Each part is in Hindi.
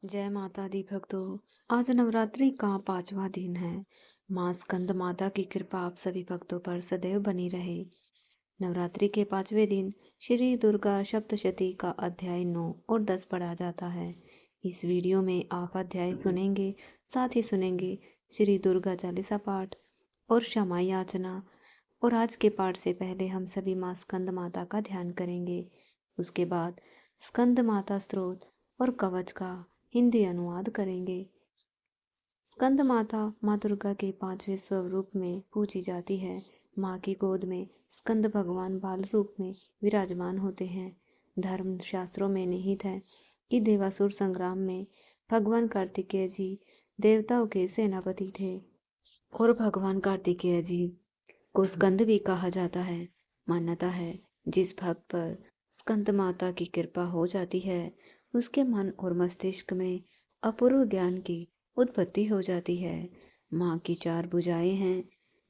जय माता दी भक्तों। आज नवरात्रि का 5वां दिन है। माँ स्कंद माता की कृपा आप सभी भक्तों पर सदैव बनी रहे। नवरात्रि के 5वें दिन श्री दुर्गा सप्तशती का अध्याय 9 और 10 पढ़ा जाता है। इस वीडियो में आप अध्याय सुनेंगे, साथ ही सुनेंगे श्री दुर्गा चालीसा पाठ और क्षमा याचना। और आज के पाठ से पहले हम सभी माँ स्कंद माता का ध्यान करेंगे। उसके बाद स्कंद माता स्तोत्र और कवच का हिंदी अनुवाद करेंगे। स्कंद माता माँ दुर्गा के 5वें स्वरूप में पूजी जाती है। माँ की गोद में स्कंद भगवान बाल रूप में विराजमान होते हैं। धर्म शास्त्रों में निहित है कि देवासुर संग्राम में भगवान कार्तिकेय जी देवताओं के सेनापति थे और भगवान कार्तिकेय जी को स्कंद भी कहा जाता है। मान्यता है जिस भक्त पर स्कंद माता की कृपा हो जाती है उसके मन और मस्तिष्क में अपूर्व ज्ञान की उत्पत्ति हो जाती है। माँ की 4 भुजाएं हैं।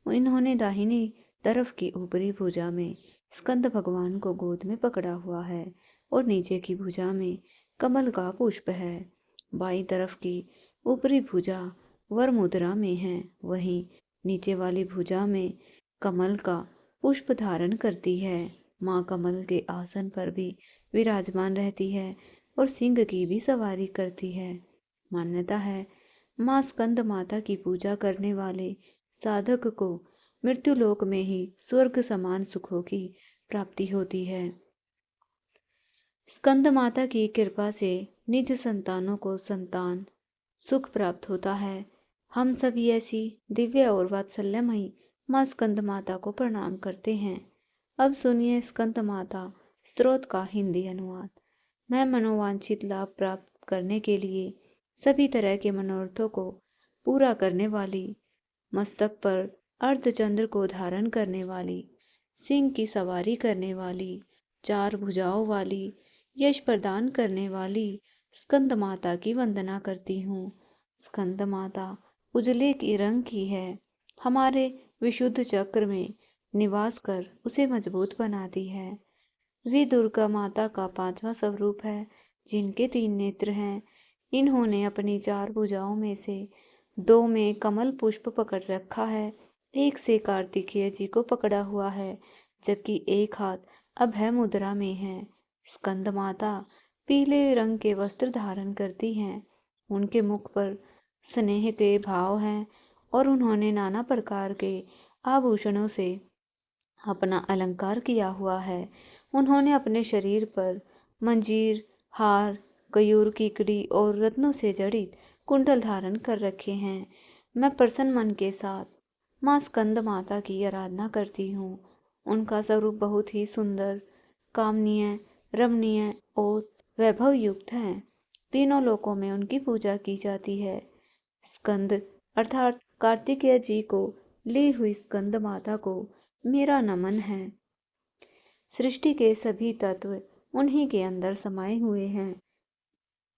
इन्होंने दाहिनी तरफ की ऊपरी भुजा में स्कंद भगवान को गोद में पकड़ा हुआ है और नीचे की भुजा में कमल का पुष्प है। बाईं तरफ की ऊपरी भुजा वर मुद्रा में है, वहीं नीचे वाली भुजा में कमल का पुष्प धारण करती है। माँ कमल के आसन पर भी विराजमान रहती है और सिंह की भी सवारी करती है। मान्यता है माँ स्कंद माता की पूजा करने वाले साधक को मृत्युलोक में ही स्वर्ग समान सुखों की प्राप्ति होती है। स्कंद माता की कृपा से निज संतानों को संतान सुख प्राप्त होता है। हम सभी ऐसी दिव्य और वात्सल्यमयी माँ स्कंद माता को प्रणाम करते हैं। अब सुनिए स्कंद माता स्तोत्र का हिंदी अनुवाद। मैं मनोवांछित लाभ प्राप्त करने के लिए सभी तरह के मनोरथों को पूरा करने वाली, मस्तक पर अर्धचंद्र को धारण करने वाली, सिंह की सवारी करने वाली, 4 भुजाओं वाली, यश प्रदान करने वाली स्कंद माता की वंदना करती हूँ। स्कंद माता उजले की रंग की है। हमारे विशुद्ध चक्र में निवास कर उसे मजबूत बनाती है। वे दुर्गा माता का 5वां स्वरूप है जिनके 3 नेत्र हैं। इन्होंने अपनी 4 भुजाओं में से 2 में कमल पुष्प पकड़ रखा है, एक से कार्तिकेय जी को पकड़ा हुआ है, जबकि एक हाथ अभय मुद्रा में है। स्कंद माता पीले रंग के वस्त्र धारण करती हैं। उनके मुख पर स्नेह के भाव हैं और उन्होंने नाना प्रकार के आभूषणों से अपना अलंकार किया हुआ है। उन्होंने अपने शरीर पर मंजीर, हार, कयूर की कड़ी और रत्नों से जड़ित कुंडल धारण कर रखे हैं। मैं प्रसन्न मन के साथ माँ स्कंद माता की आराधना करती हूँ। उनका स्वरूप बहुत ही सुंदर, कामनीय, रमणीय और वैभव युक्त है। तीनों लोकों में उनकी पूजा की जाती है। स्कंद अर्थात कार्तिकेय जी को ली हुई स्कंद माता को मेरा नमन है। सृष्टि के सभी तत्व उन्हीं के अंदर समाये हुए हैं।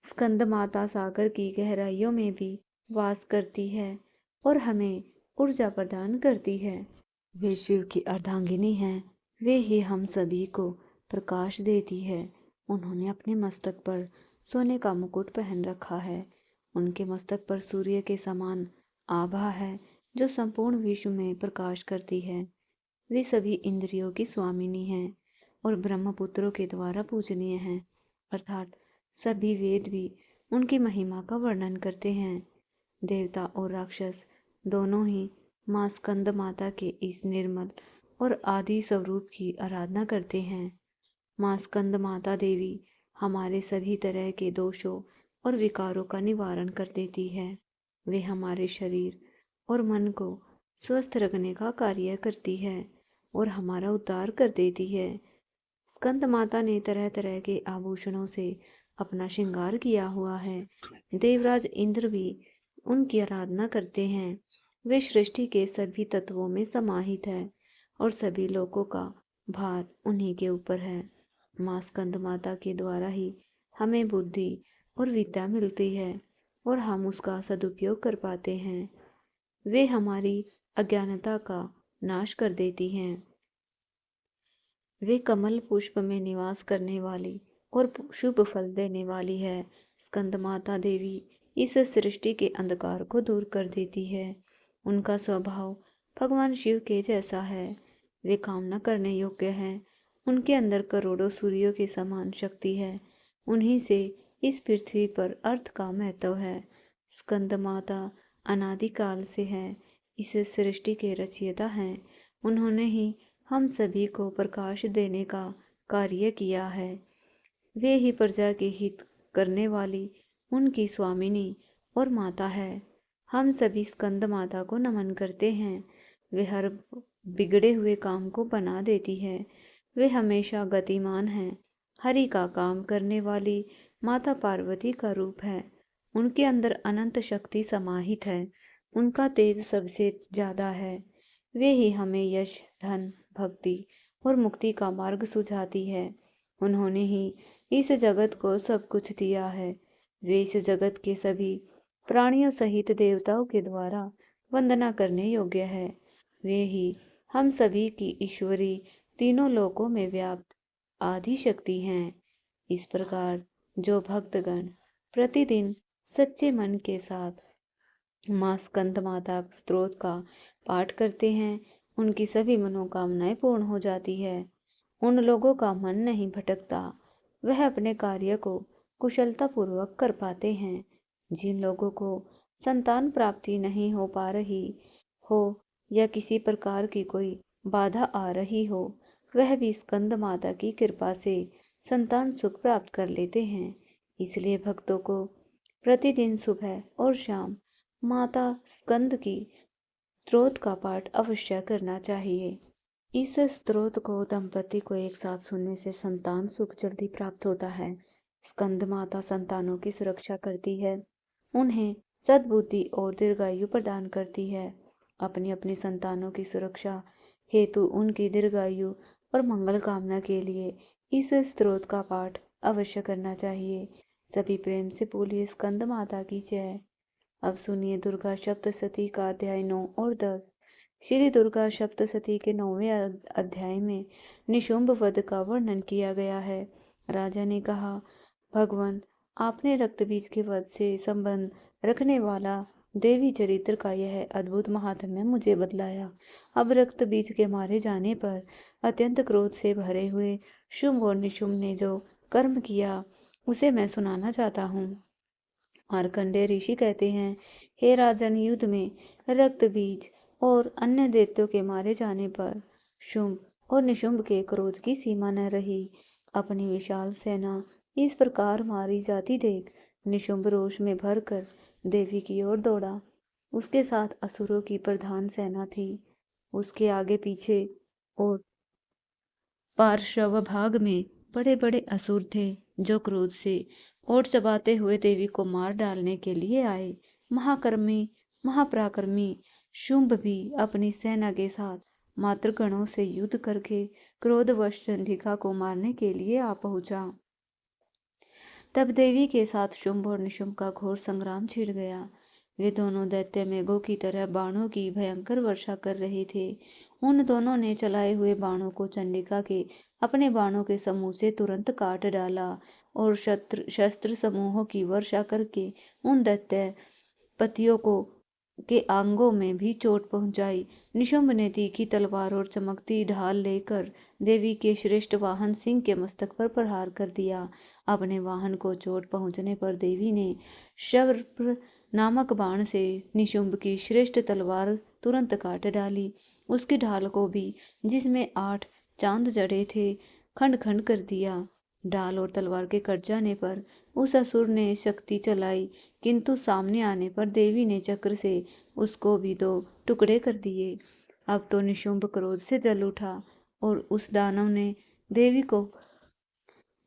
स्कंद माता सागर की गहराइयों में भी वास करती है और हमें ऊर्जा प्रदान करती है। वे शिव की अर्धांगिनी हैं। वे ही हम सभी को प्रकाश देती है। उन्होंने अपने मस्तक पर सोने का मुकुट पहन रखा है। उनके मस्तक पर सूर्य के समान आभा है जो संपूर्ण विश्व में प्रकाश करती है। वे सभी इंद्रियों की स्वामिनी हैं और ब्रह्मपुत्रों के द्वारा पूजनीय हैं, अर्थात सभी वेद भी उनकी महिमा का वर्णन करते हैं। देवता और राक्षस दोनों ही माँ स्कंद माता के इस निर्मल और आदि स्वरूप की आराधना करते हैं। माँ स्कंद माता देवी हमारे सभी तरह के दोषों और विकारों का निवारण कर देती है। वे हमारे शरीर और मन को स्वस्थ रखने का कार्य करती है और हमारा उद्धार कर देती है। स्कंद माता ने तरह तरह के आभूषणों से अपना श्रृंगार किया हुआ है। देवराज इंद्र भी उनकी आराधना करते हैं। वे सृष्टि के सभी तत्वों में समाहित है और सभी लोगों का भार उन्हीं के ऊपर है। माँ स्कंद माता के द्वारा ही हमें बुद्धि और विद्या मिलती है और हम उसका सदुपयोग कर पाते हैं। वे हमारी अज्ञानता का नाश कर देती हैं। वे कमल पुष्प में निवास करने वाली और शुभ फल देने वाली है। स्कंद माता देवी इस सृष्टि के अंधकार को दूर कर देती है। उनका स्वभाव भगवान शिव के जैसा है। वे काम न करने योग्य हैं। उनके अंदर करोड़ों सूर्यों के समान शक्ति है। उन्हीं से इस पृथ्वी पर अर्थ का महत्व है। स्कंद माता अनादिकाल से है, इस सृष्टि के रचयिता हैं। उन्होंने ही हम सभी को प्रकाश देने का कार्य किया है। वे ही प्रजा के हित करने वाली उनकी स्वामिनी और माता है। हम सभी स्कंद माता को नमन करते हैं। वे हर बिगड़े हुए काम को बना देती है। वे हमेशा गतिमान हैं। हरि का काम करने वाली माता पार्वती का रूप है। उनके अंदर अनंत शक्ति समाहित है। उनका तेज सबसे ज्यादा है। वे ही हमें यश, धन, भक्ति और मुक्ति का मार्ग सुझाती है। उन्होंने ही इस जगत को सब कुछ दिया है। वे इस जगत के सभी प्राणियों सहित देवताओं के द्वारा वंदना करने योग्य है। वे ही हम सभी की ईश्वरी तीनों लोकों में व्याप्त आदि शक्ति हैं। इस प्रकार जो भक्तगण प्रतिदिन सच्चे मन के साथ मां स्कंद माता स्तोत्र का पाठ करते हैं, उनकी सभी मनोकामनाएं पूर्ण हो जाती है। उन लोगों का मन नहीं भटकता। वह अपने कार्य को कुशलता पूर्वक कर पाते हैं। जिन लोगों को संतान प्राप्ति नहीं हो पा रही हो या किसी प्रकार की कोई बाधा आ रही हो, वह भी स्कंद माता की कृपा से संतान सुख प्राप्त कर लेते हैं। इसलिए भक्तों को प्रतिदिन सुबह और शाम माता स्कंद की स्तोत्र का पाठ अवश्य करना चाहिए। इस स्तोत्र को दंपति को एक साथ सुनने से संतान सुख जल्दी प्राप्त होता है। स्कंद माता संतानों की सुरक्षा करती है, उन्हें सद्बुद्धि और दीर्घायु प्रदान करती है। अपनी अपनी संतानों की सुरक्षा हेतु उनकी दीर्घायु और मंगल कामना के लिए इस स्तोत्र का पाठ अवश्य करना चाहिए। सभी प्रेम से बोलिए स्कंद माता की जय। अब सुनिए दुर्गा सप्तशती का अध्याय 9 और 10। श्री दुर्गा सप्तशती के 9वें अध्याय में निशुंभ वध का वर्णन किया गया है। राजा ने कहा, भगवान, आपने रक्तबीज के वध से संबंध रखने वाला देवी चरित्र का यह अद्भुत महात्म्य मुझे बतलाया। अब रक्तबीज के मारे जाने पर अत्यंत क्रोध से भरे हुए शुंभ और निशुंभ ने जो कर्म किया उसे मैं सुनाना चाहता हूँ। मार्कंडेय ऋषि कहते हैं, हे राजन, युद्ध में रक्तबीज और अन्य दैत्यों के मारे जाने पर शुंभ और निशुंभ के क्रोध की सीमा न रही। अपनी विशाल सेना इस प्रकार मारी जाती देख निशुंभ रोष में भरकर देवी की ओर दौड़ा। उसके साथ असुरों की प्रधान सेना थी। उसके आगे पीछे और पार्श्व भाग में बड़े बड़े असुर थे जो क्रोध से ओट चबाते हुए देवी को मार डालने के लिए आए। महाकर्मी महापराक्रमी शुंभ भी अपनी सेना के साथ मातृगणों से युद्ध करके क्रोधवश चंडिका को मारने के लिए आ पहुंचा। तब देवी के साथ शुंभ और निशुंभ का घोर संग्राम छिड़ गया। वे दोनों दैत्य मेघों की तरह बाणों की भयंकर वर्षा कर रहे थे। उन दोनों ने चलाए हुए बाणों को चंडिका के अपने बाणों के समूह से तुरंत काट डाला और शस्त्र समूहों की वर्षा करके उन दैत्य पतियों को के अंगों में भी चोट पहुंचाई। निशुंभ ने तीखी तलवार और चमकती ढाल लेकर देवी के श्रेष्ठ वाहन सिंह के मस्तक पर प्रहार कर दिया। अपने वाहन को चोट पहुंचने पर देवी ने शर्प नामक बाण से निशुंभ की श्रेष्ठ तलवार तुरंत काट डाली। उसकी ढाल को भी, जिसमें 8 चांद जड़े थे, खंड खंड कर दिया। ढाल और तलवार के कट जाने पर उस असुर ने शक्ति चलाई, किंतु सामने आने पर देवी ने चक्र से उसको भी 2 टुकड़े कर दिए। अब तो निशुंभ क्रोध से जल उठा और उस दानव ने देवी को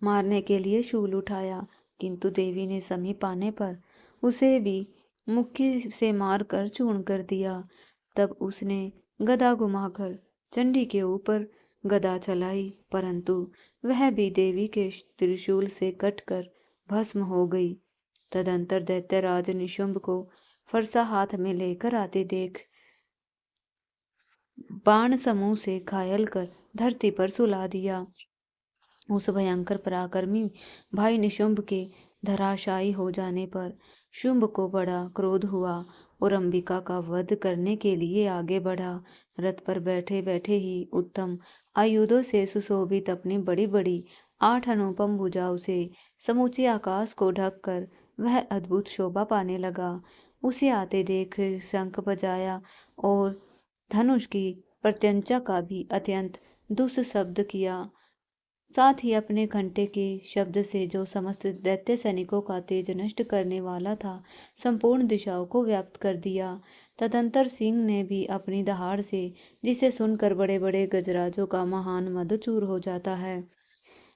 मारने के लिए शूल उठाया, किंतु देवी ने समीप आने पर उसे भी मुक्की से मारकर चूर्ण कर दिया। तब उसने गदा घुमाकर चंडी के ऊपर गदा चलाई, परंतु वह भी देवी के त्रिशूल से कटकर भस्म हो गई। तदंतर दैत्यराज निशुंभ को फरसा हाथ में लेकर आते देख बाण समूह से घायल कर धरती पर सुला दिया। उस भयंकर पराक्रमी भाई निशुंभ के धराशायी हो जाने पर शुंभ को बड़ा क्रोध हुआ और अंबिका का वध करने के लिए आगे बढ़ा। रथ पर बैठे बैठे ही उत्तम आयुधों से सुशोभित अपनी बड़ी बड़ी 8 अनुपम भुजाओं से समूचे आकाश को ढककर वह अद्भुत शोभा पाने लगा। उसे आते देख शंख बजाया और धनुष की प्रत्यंचा का भी अत्यंत दुस्शब्द किया। साथ ही अपने घंटे के शब्द से जो समस्त दैत्य सैनिकों का तेज नष्ट करने वाला था, संपूर्ण दिशाओं को व्याप्त कर दिया। तदंतर सिंह ने भी अपनी दहाड़ से, जिसे सुनकर बड़े बड़े गजराजों का महान मद चूर हो जाता है,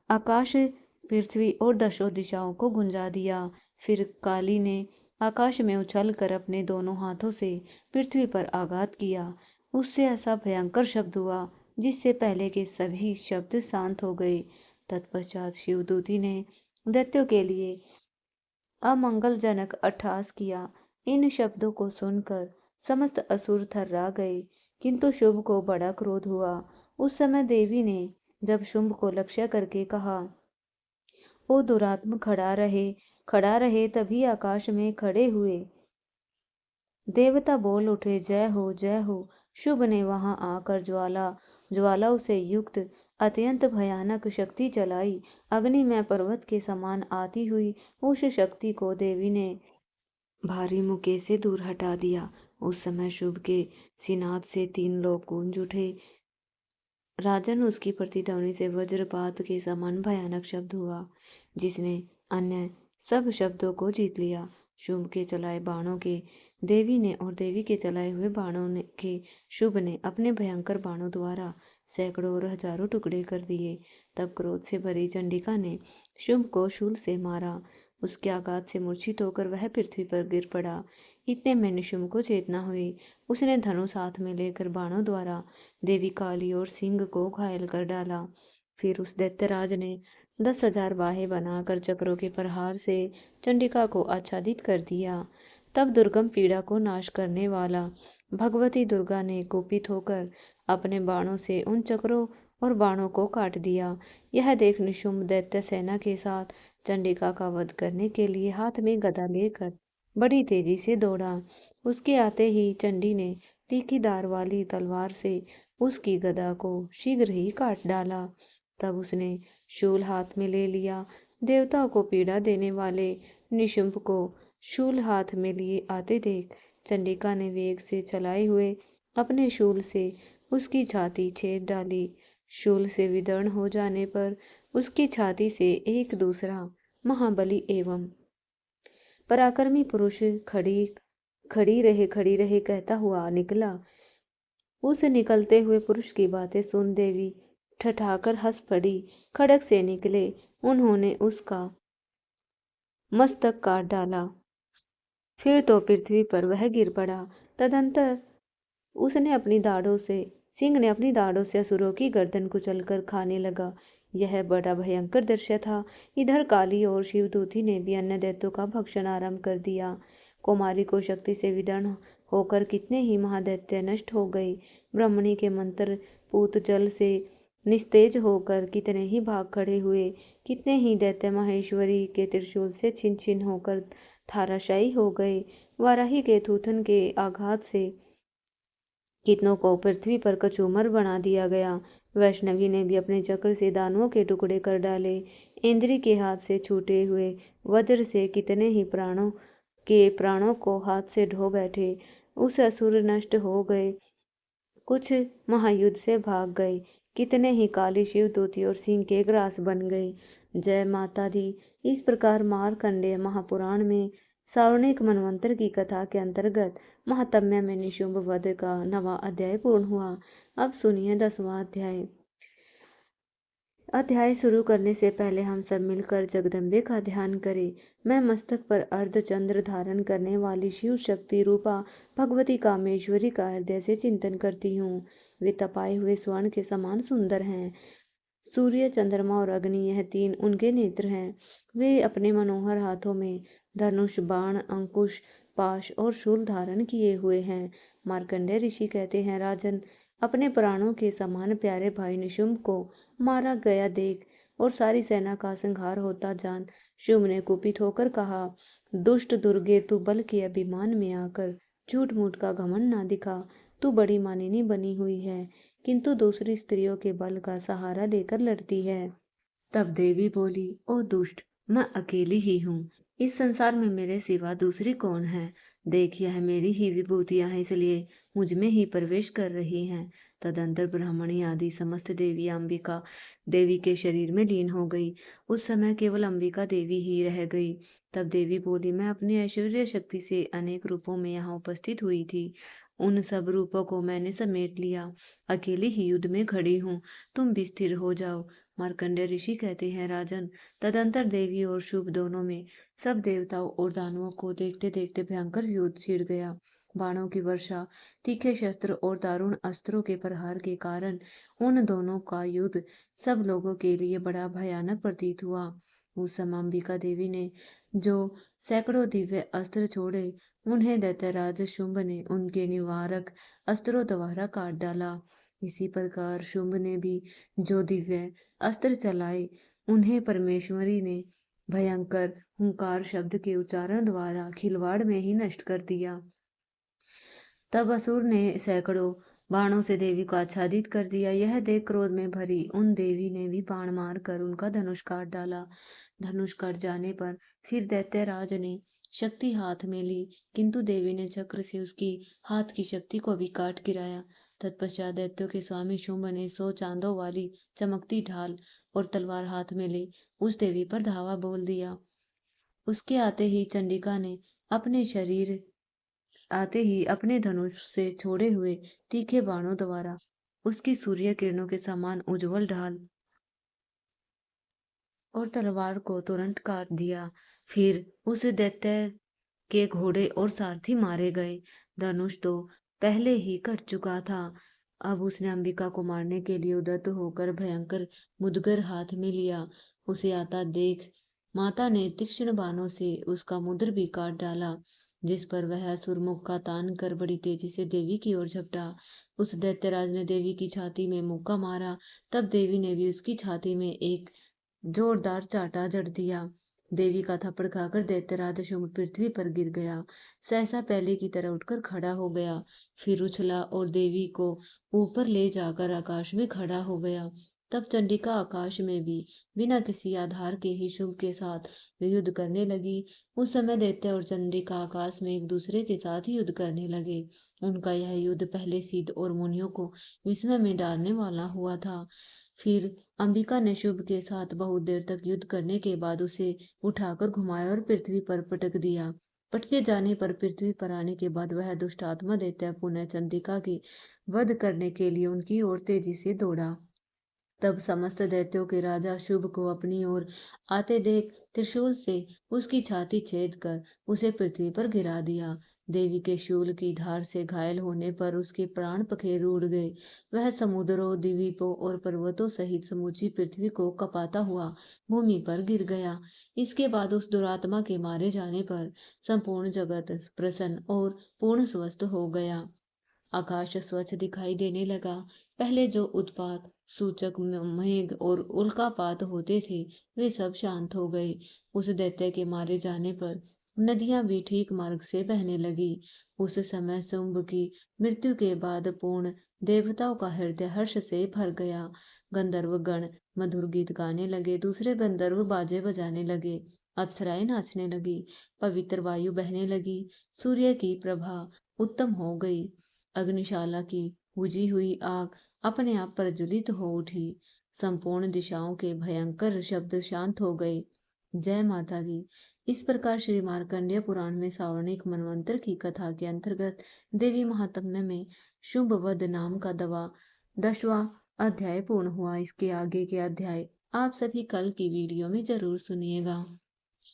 आकाश, पृथ्वी और दशों दिशाओं को गुंजा दिया। फिर काली ने आकाश में उछल कर अपने दोनों हाथों से पृथ्वी पर आघात किया। उससे ऐसा भयंकर शब्द हुआ जिससे पहले के सभी शब्द शांत हो गए। तत्पश्चात शिवदूती ने दैत्यों के लिए अमंगलजनक अट्टहास किया। इन शब्दों को सुनकर समस्त असुर थर्रा गए, किंतु शुंभ को बड़ा क्रोध हुआ। उस समय देवी ने जब शुंभ को लक्ष्य करके कहा, ओ दुरात्म खड़ा रहे, तभी आकाश में खड़े हुए देवता बोल उठे, जय हो जय हो। शुभ ने वहां आकर ज्वालाओं से युक्त अत्यंत भयानक शक्ति चलाई। अग्नि में पर्वत के समान आती हुई उस शक्ति को देवी ने भारी मुके से दूर हटा दिया। उस समय शुभ के सिनाद से 3 लोग गूंज उठे। राजन, उसकी प्रतिध्वनि से वज्रपात के समान भयानक शब्द हुआ, जिसने अन्य सब शब्दों को जीत लिया। शुभ के चलाए बाणों के देवी ने और देवी के चलाए हुए बाणों के शुभ ने अपने भयंकर बाणों द्वारा सैकड़ों और हजारों टुकड़े कर दिए। तब क्रोध से भरी चंडिका ने शुभ को शूल से मारा। उसके आघात से मूर्छित होकर वह पृथ्वी पर गिर पड़ा। इतने में निशुम्भ को चेतना हुई। उसने धनुष हाथ में लेकर बाणों द्वारा देवी काली और सिंह को घायल कर डाला। फिर उस दैत्यराज ने 10,000 बाहें बनाकर चक्रों के प्रहार से चंडिका को आच्छादित कर दिया। तब दुर्गम पीड़ा को नाश करने वाला भगवती दुर्गा ने कुपित होकर अपने बाणों से उन चक्रों और बाणों को काट दिया। यह देख निशुम्भ दैत्य सेना के साथ चंडिका का वध करने के लिए हाथ में गदा लेकर बड़ी तेजी से दौड़ा। उसके आते ही चंडी ने तीखी धार वाली तलवार से उसकी गदा को शीघ्र ही काट डाला। तब उसने शूल हाथ में ले लिया। देवताओं को पीड़ा देने वाले निशुम्भ को शूल हाथ में लिए आते देख चंडिका ने वेग से चलाए हुए अपने शूल से उसकी छाती छेद डाली। शूल से विदर्ण हो जाने पर उसकी छाती से एक दूसरा महाबली एवं पराक्रमी पुरुष खड़ी रहे कहता हुआ निकला। उस निकलते हुए पुरुष की बातें सुन देवी ठठाकर हंस पड़ी। खड़ग से निकले उन्होंने उसका मस्तक काट डाला। फिर तो पृथ्वी पर वह गिर पड़ा। तदंतर सिंह ने अपनी दाढ़ों से असुरों की गर्दन कुचलकर खाने लगा। यह बड़ा भयंकर दृश्य था। इधर काली और शिवदूती ने भी अन्य दैत्यों का भक्षण आरंभ कर दिया। कुमारी को शक्ति से विदर्ण होकर कितने ही महादैत्य नष्ट हो गए। ब्रह्मणी के मंत्र पूत जल से निस्तेज होकर कितने ही भाग खड़े हुए। कितने ही दैत्य महेश्वरी के त्रिशूल से छिन छिन होकर धाराशायी हो गए। वाराही के थूथन के आघात से कितनों को पृथ्वी पर कचूमर बना दिया गया। वैष्णवी ने भी अपने चक्र से दानवों के टुकड़े कर डाले। इंद्री के हाथ से छूटे हुए वज्र से कितने ही प्राणों को हाथ से ढो बैठे। उस असुर नष्ट हो गए। कुछ महायुद्ध से भाग गए। कितने ही काली शिवदूती और सिंह के ग्रास बन गए। जय माता दी। इस प्रकार मार्कंडेय महापुराण में सावर्णिक मनवंतर की कथा के अंतर्गत महात्म्य में निशुंभ वध का 9वां अध्याय पूर्ण हुआ। अब सुनिए 10वां अध्याय। अध्याय शुरू करने से पहले हम सब मिलकर जगदम्बे का ध्यान करें। मैं मस्तक पर अर्धचंद्र धारण करने वाली शिव शक्ति रूपा भगवती कामेश्वरी का हृदय से चिंतन करती हूँ। वे तपाए हुए स्वर्ण के समान सुंदर हैं। सूर्य, चंद्रमा और अग्नि, यह 3 उनके नेत्र हैं। वे अपने मनोहर हाथों में धनुष, बाण, अंकुश, पाश और शूल धारण किए हुए हैं। मार्कंडेय ऋषि कहते हैं, राजन, अपने प्राणों के समान प्यारे भाई निशुंभ को मारा गया देख और सारी सेना का संहार होता जान शुंभ ने कुपित होकर कहा, दुष्ट दुर्गे, तू बल के अभिमान में आकर झूठ मूठ का घमंड ना दिखा। तू बड़ी मानिनी बनी हुई है, किंतु दूसरी स्त्रियों के बल का सहारा लेकर लड़ती है। तब देवी बोली, ओ दुष्ट, मैं अकेली ही हूँ। इस संसार में मेरे सिवा दूसरी कौन है? देख, यह मेरी ही विभूतियां हैं, इसलिए मुझ में ही प्रवेश कर रही हैं। तदंतर ब्राह्मणी आदि समस्त देवी अंबिका देवी के शरीर में लीन हो गई। उस समय केवल अंबिका देवी ही रह गई। तब देवी बोली, मैं अपनी ऐश्वर्य शक्ति से अनेक रूपों में यहाँ उपस्थित हुई थी। उन सब रूपों को मैंने समेट लिया। अकेली ही युद्ध में खड़ी हूँ। तुम भी स्थिर हो जाओ। मार्कंडेय ऋषि कहते हैं, राजन, तदंतर देवी और शुभ दोनों में सब देवताओं और दानवों को देखते देखते भयंकर युद्ध छिड़ गया। बाणों की वर्षा, तीखे शस्त्र और दारुण अस्त्रों के प्रहार के कारण उन दोनों का युद्ध सब लोगों के लिए बड़ा भयानक प्रतीत हुआ। उस समय अंबिका देवी ने जो सैकड़ों दिव्य अस्त्र छोड़े, उन्हें दैत्यराज शुंभ ने उनके निवारक अस्त्रों द्वारा काट डाला। इसी प्रकार शुंभ ने भी जो दिव्य अस्त्र चलाए, उन्हें परमेश्वरी ने भयंकर हुंकार शब्द के उच्चारण द्वारा खिलवाड़ में ही नष्ट कर दिया। तब असुर ने सैकड़ों बाणों से देवी को आच्छादित कर दिया। यह देख क्रोध में भरी उन देवी ने भी बाण मार कर उनका धनुष काट डाला। धनुष कट जाने पर फिर दैत्यराज ने शक्ति हाथ में ली, किंतु देवी ने चक्र से उसकी हाथ की शक्ति को भी काट गिराया। तत्पश्चात दैत्यों के स्वामी शुंभ ने 100 चांदों वाली चमकती ढाल और तलवार हाथ में ले उस देवी पर धावा बोल दिया। उसके आते ही अपने धनुष से छोड़े हुए तीखे बाणों द्वारा उसकी सूर्य किरणों के समान उज्जवल ढाल और तलवार को तुरंत काट दिया। फिर उस दैत्य के घोड़े और सारथी मारे गए। धनुष तो पहले ही कट चुका था। अब उसने अंबिका को मारने के लिए उद्यत होकर भयंकर मुदगर हाथ में लिया। उसे आता देख माता ने तीक्ष्ण बाणों से उसका मुद्र भी काट डाला, जिस पर वह सुरमुख का तान कर बड़ी तेजी से देवी की ओर झपटा। उस दैत्यराज ने देवी की छाती में मुक्का मारा। तब देवी ने भी उसकी छाती में एक जोरदार चांटा जड़ दिया। देवी का थप्पड़ खाकर दैत्यराज शुंभ पृथ्वी पर गिर गया। सहसा पहले की तरह उठकर खड़ा हो गया, फिर उछला और देवी को ऊपर ले जाकर आकाश में खड़ा हो गया। तब चंडिका आकाश में भी बिना किसी आधार के ही शुंभ के साथ युद्ध करने लगी। उस समय दैत्य और चंडिका आकाश में एक दूसरे के साथ ही युद्ध करने लगे। उनका यह युद्ध पहले सिद्ध और मुनियों को विस्मय में डालने वाला हुआ था। फिर अंबिका ने शुभ के साथ बहुत देर तक युद्ध करने के बाद उसे उठाकर घुमाया और पृथ्वी पर पटक दिया। पटके जाने पर पृथ्वी पर आने के बाद वह दुष्ट आत्मा दैत्य पुनः चंडिका की वध करने के लिए उनकी ओर तेजी से दौड़ा। तब समस्त दैत्यों के राजा शुभ को अपनी ओर आते देख त्रिशूल से उसकी छाती छेद कर उसे पृथ्वी पर गिरा दिया। देवी के शूल की धार से घायल होने पर उसके प्राण पखेरु उड़ गए। वह समुद्रों, द्वीपों और पर्वतों सहित समूची पृथ्वी को कपाता हुआ भूमि पर गिर गया। इसके बाद उस दुरात्मा के मारे जाने पर संपूर्ण जगत प्रसन्न और पूर्ण स्वस्थ हो गया। आकाश स्वच्छ दिखाई देने लगा। पहले जो उत्पात सूचक मेघ और उल्कापात होते थे, वे सब शांत हो गए। उस दैत्य के मारे जाने पर नदियां भी ठीक मार्ग से बहने लगी। उस समय शुंभ की मृत्यु के बाद पूर्ण देवताओं का हृदय हर्ष से भर गया। गंधर्व गण मधुर गीत गाने लगे, दूसरे गंधर्व बाजे बजाने लगे, अप्सराएं नाचने लगी, पवित्र वायु बहने लगी, सूर्य की प्रभा उत्तम हो गई, अग्निशाला की बुझी हुई आग अपने आप प्रज्वलित हो उठी, संपूर्ण दिशाओं के भयंकर शब्द शांत हो गए। जय माता दी। इस प्रकार श्री मार्कंडेय पुराण में सावर्णिक मनवंतर की कथा के अंतर्गत देवी महात्म्य में शुंभ वध नाम का 10वां अध्याय पूर्ण हुआ। इसके आगे के अध्याय आप सभी कल की वीडियो में जरूर सुनिएगा।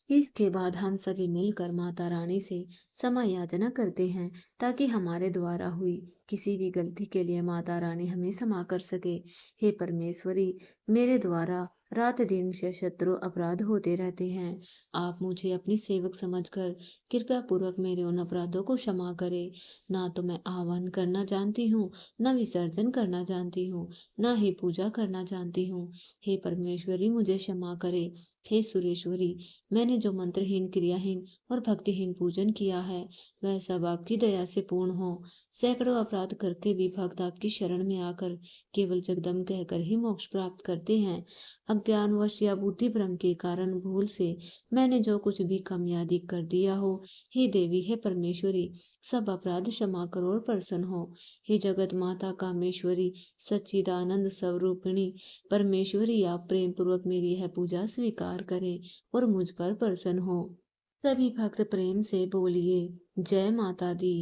इसके बाद हम सभी मिलकर माता रानी से क्षमा याचना करते हैं, ताकि हमारे द्वारा हुई किसी भी गलती के लिए माता रानी हमें क्षमा कर सके। हे परमेश्वरी, मेरे द्वारा रात दिन शत्रु अपराध होते रहते हैं। आप मुझे अपनी सेवक समझकर कृपया पूर्वक मेरे उन अपराधों को क्षमा करें। ना तो मैं आह्वान करना जानती हूँ, न विसर्जन करना जानती हूँ, ना ही पूजा करना जानती हूँ। हे परमेश्वरी, मुझे क्षमा करे। हे सुरेश्वरी, मैंने जो मंत्रहीन, क्रियाहीन और भक्तिहीन पूजन किया है, वह सब आपकी दया से पूर्ण हो। सैकड़ों अपराध करके भी भक्त आपकी शरण में आकर केवल जगदम कहकर ही मोक्ष प्राप्त करते हैं। अज्ञानवश या बुद्धि भ्रम के कारण भूल से मैंने जो कुछ भी कम या अधिक कर दिया हो, हे देवी, हे परमेश्वरी, सब अपराध क्षमा करो और प्रसन्न हो। हे जगत माता कामेश्वरी, सच्चिदानंद स्वरूपिणी परमेश्वरी, आप प्रेम पूर्वक मेरी यह पूजा स्वीकार करें और मुझ पर प्रसन्न हो। सभी भक्त प्रेम से बोलिए, जय माता दी।